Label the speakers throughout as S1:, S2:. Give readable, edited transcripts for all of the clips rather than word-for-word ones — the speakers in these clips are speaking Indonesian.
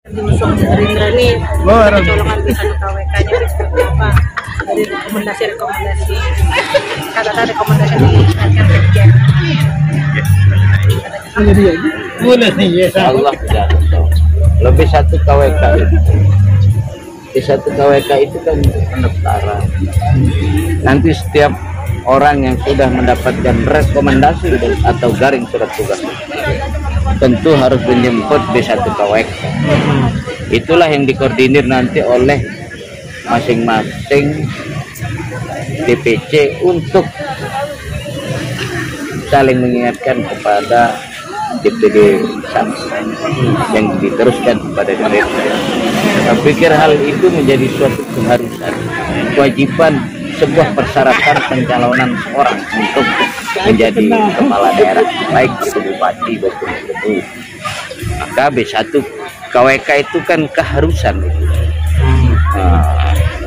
S1: Diusung Gerindra ini kecolongan bisa ke KWK-nya seperti apa dari rekomendasi catatan rekomendasi yang terjadi.
S2: Allah jatuh. Lebih satu KWK itu. Di satu KWK itu kan pendaftaran. Nanti setiap orang yang sudah mendapatkan rekomendasi atau garing surat tugas tentu harus menjemput di satu KWK. Itulah yang dikoordinir nanti oleh masing-masing DPC untuk saling mengingatkan kepada DPD yang diteruskan kepada DPD. Saya pikir hal itu menjadi suatu keharusan, kewajiban, sebuah persyaratan pencalonan seorang untuk menjadi kepala daerah, baik itu bupati maupun gubernur. Maka B1 KWK itu kan keharusan itu.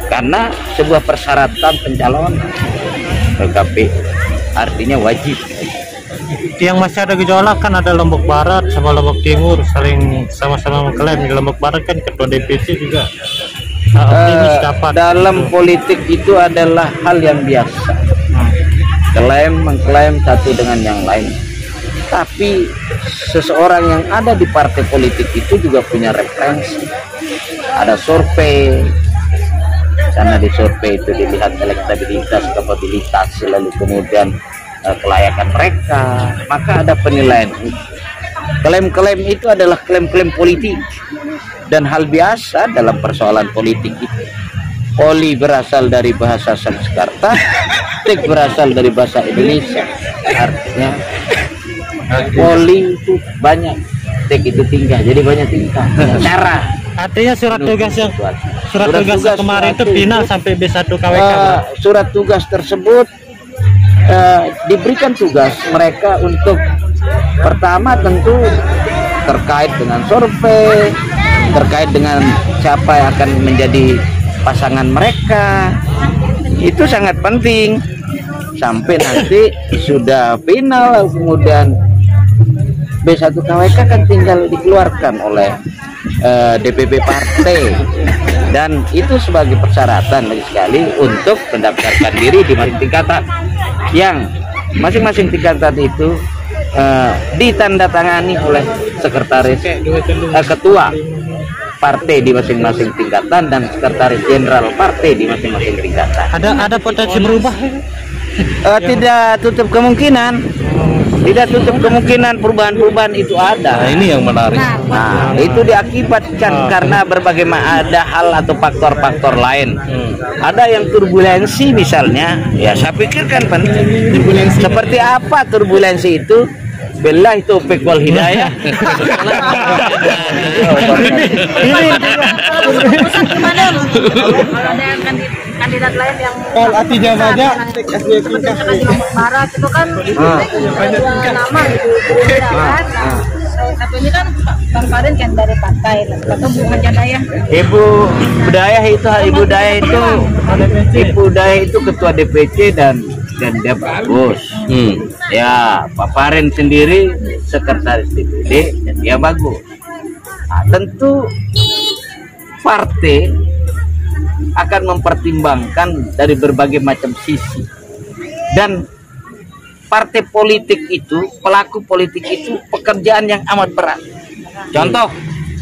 S2: Karena sebuah persyaratan pencalonan KPU, artinya wajib.
S3: Yang masih ada gejolak kan ada Lombok Barat sama Lombok Timur saling sama-sama mengklaim. Di Lombok Barat kan ketua DPC juga
S2: dalam politik itu adalah hal yang biasa. Mengklaim satu dengan yang lain. Tapi seseorang yang ada di partai politik itu juga punya referensi. Ada survei. Karena di survei itu dilihat elektabilitas, kapabilitas, lalu kemudian kelayakan mereka, maka ada penilaian. Klaim-klaim itu adalah klaim-klaim politik dan hal biasa dalam persoalan politik itu. Poli berasal dari bahasa Sanskerta, tik berasal dari bahasa Indonesia. Artinya poli itu banyak, tik itu tingkah, jadi banyak tingkah. Cara.
S3: Artinya surat tugas kemarin itu final sampai B1 KWK.
S2: Surat tugas tersebut diberikan tugas mereka untuk pertama tentu terkait dengan survei, terkait dengan siapa yang akan menjadi pasangan mereka. Itu sangat penting sampai nanti sudah final, kemudian B1 KWK kan tinggal dikeluarkan oleh DPP partai, dan itu sebagai persyaratan lagi sekali untuk mendaftarkan diri di masing tingkatan, yang masing-masing tingkatan itu ditandatangani oleh sekretaris ketua partai di masing-masing tingkatan dan sekretaris jenderal partai di masing-masing tingkatan.
S3: Ada potensi berubah?
S2: Tidak tutup kemungkinan. Tidak tutup kemungkinan perubahan-perubahan itu ada.
S4: Nah, ini yang menarik.
S2: Nah, itu diakibatkan karena berbagai ada hal atau faktor-faktor lain. Ada yang turbulensi misalnya, ya saya pikir kan penting. Seperti apa turbulensi itu? Billahi taufiq wal hidayah.
S1: Ini gimana? Ada kandidat lain yang seperti Lombok Barat itu kan dua nama gitu, kan. Satu ini kan Bang Farin kan dari partai, atau Bu Haja Dayah. Ibu Dayah itu ketua DPC dan dia bagus. Ya, Pak Farin sendiri sekretaris DPD dan dia bagus. Nah, tentu partai akan mempertimbangkan dari berbagai macam sisi, dan partai politik itu, pelaku politik itu pekerjaan yang amat berat. Contoh,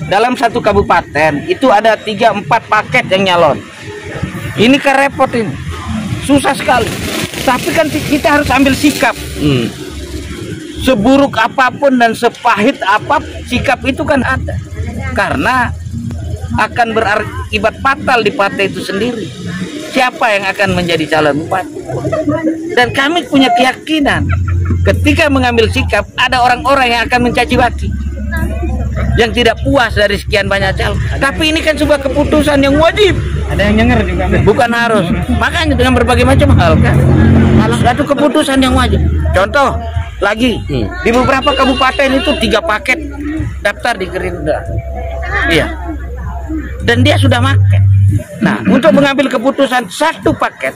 S1: dalam satu kabupaten itu ada 3-4 paket yang nyalon. Ini kan repot, ini susah sekali. Tapi kan kita harus ambil sikap. Seburuk apapun dan sepahit apapun, sikap itu kan ada. Karena akan berakibat fatal di partai itu sendiri. Siapa yang akan menjadi calon bupati? Dan kami punya keyakinan ketika mengambil sikap, ada orang-orang yang akan mencaci maki, yang tidak puas dari sekian banyak calon. Tapi ini kan sebuah keputusan yang wajib. Ada yang nyenger juga, bukan harus. Makanya dengan berbagai macam hal kan, satu keputusan yang wajib. Contoh lagi, di beberapa kabupaten itu 3 paket daftar di Gerindra. Iya. Dan dia sudah makan. Nah, untuk mengambil keputusan 1 paket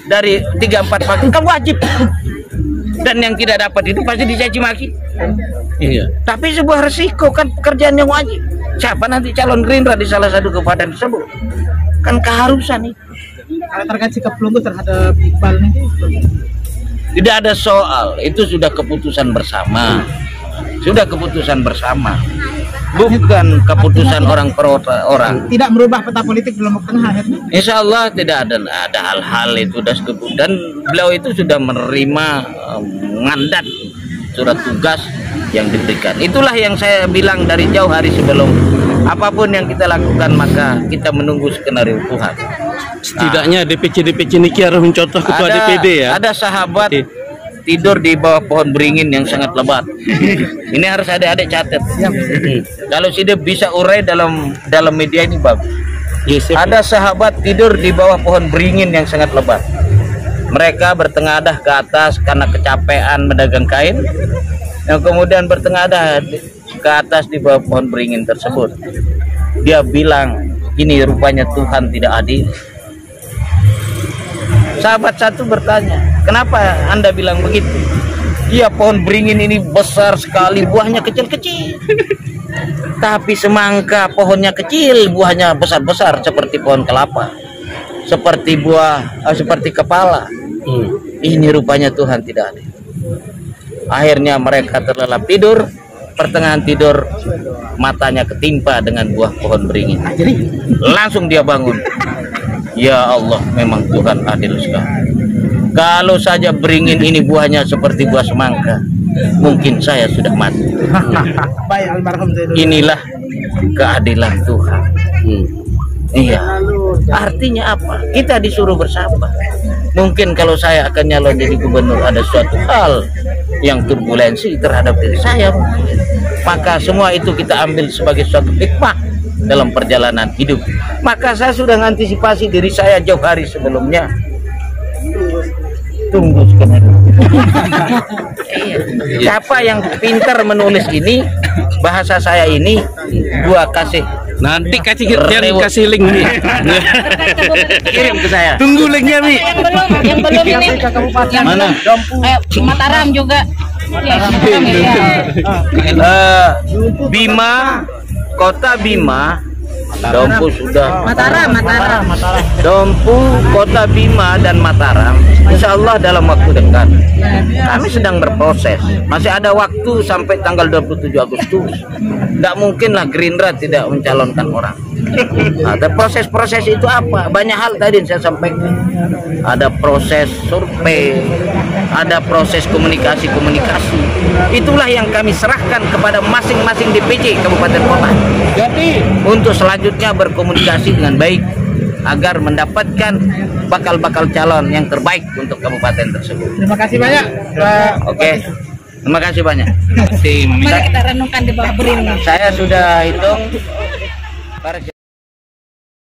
S1: dari 3-4 paket kan wajib. Dan yang tidak dapat itu pasti dicaci maki. Iya. Tapi sebuah resiko, kan pekerjaan yang wajib. siapa nanti calon Gerindra di salah satu kabupaten tersebut. Kan keharusan itu.
S4: Kalau terkait sikap Lunggu terhadap Iqbal nih,
S1: Tidak ada soal, itu sudah keputusan bersama. Sudah keputusan bersama. Bukan keputusan orang per orang.
S4: tidak merubah peta politik di Lombok Tengah akhirnya.
S1: Insya Allah tidak ada hal-hal itu dan beliau itu sudah menerima mandat surat tugas yang diberikan. Itulah yang saya bilang dari jauh hari sebelum, apapun yang kita lakukan maka kita menunggu skenario Tuhan.
S5: Setidaknya DPC niki harus mencontoh ketua DPD ya.
S1: Ada sahabat tidur di bawah pohon beringin yang sangat lebat. Ini harus adik-adik catat. Kalau sudah bisa urai dalam media ini bagus. Ada sahabat tidur di bawah pohon beringin yang sangat lebat. Mereka bertengadah ke atas karena kecapean medagang kain, yang kemudian bertengadah ke atas di bawah pohon beringin tersebut. Dia bilang, ini rupanya Tuhan tidak adil. Sahabat satu bertanya, kenapa Anda bilang begitu? Iya, pohon beringin ini besar sekali, buahnya kecil-kecil. Tapi semangka pohonnya kecil, buahnya besar-besar seperti pohon kelapa. Seperti kepala. Ini rupanya Tuhan tidak adil. Akhirnya mereka terlelap tidur, pertengahan tidur matanya ketimpa dengan buah pohon beringin. Langsung dia bangun. Ya Allah, memang Tuhan adil sekali. Kalau saja beringin ini buahnya seperti buah semangka, mungkin saya sudah mati.
S4: Baik, almarhum Zainul.
S1: Inilah keadilan Tuhan. Iya. Artinya apa? Kita disuruh bersabar. Mungkin kalau saya akan nyalon jadi gubernur ada suatu hal yang turbulensi terhadap diri saya, maka semua itu kita ambil sebagai suatu hikmah dalam perjalanan hidup. Maka saya sudah mengantisipasi diri saya jauh hari sebelumnya. Tunggu skenario. Siapa yang pintar menulis ini, bahasa saya ini, gua kasih.
S5: Nanti kasih link nih.
S1: Kirim ke saya.
S5: Tunggu linknya Mi.
S6: Yang belum ini. Yang
S1: Mana?
S6: Mataram juga.
S1: Bima, kota Bima, Dompu sudah.
S6: Mataram.
S1: Dompu, kota Bima dan Mataram, insya Allah dalam waktu dekat. Kami sedang berproses, masih ada waktu sampai tanggal 27 Agustus. Tidak mungkinlah Gerindra tidak mencalonkan orang. Ada proses-proses itu apa? Banyak hal tadi saya sampaikan. Ada proses survei, ada proses komunikasi. Itulah yang kami serahkan kepada masing-masing DPC Kabupaten Kota. Jadi untuk selanjutnya berkomunikasi dengan baik agar mendapatkan bakal calon yang terbaik untuk kabupaten tersebut.
S4: Terima kasih banyak.
S1: Oke. Terima kasih banyak.
S6: Mari kita renungkan di bawah beringin.
S1: Saya sudah hitung.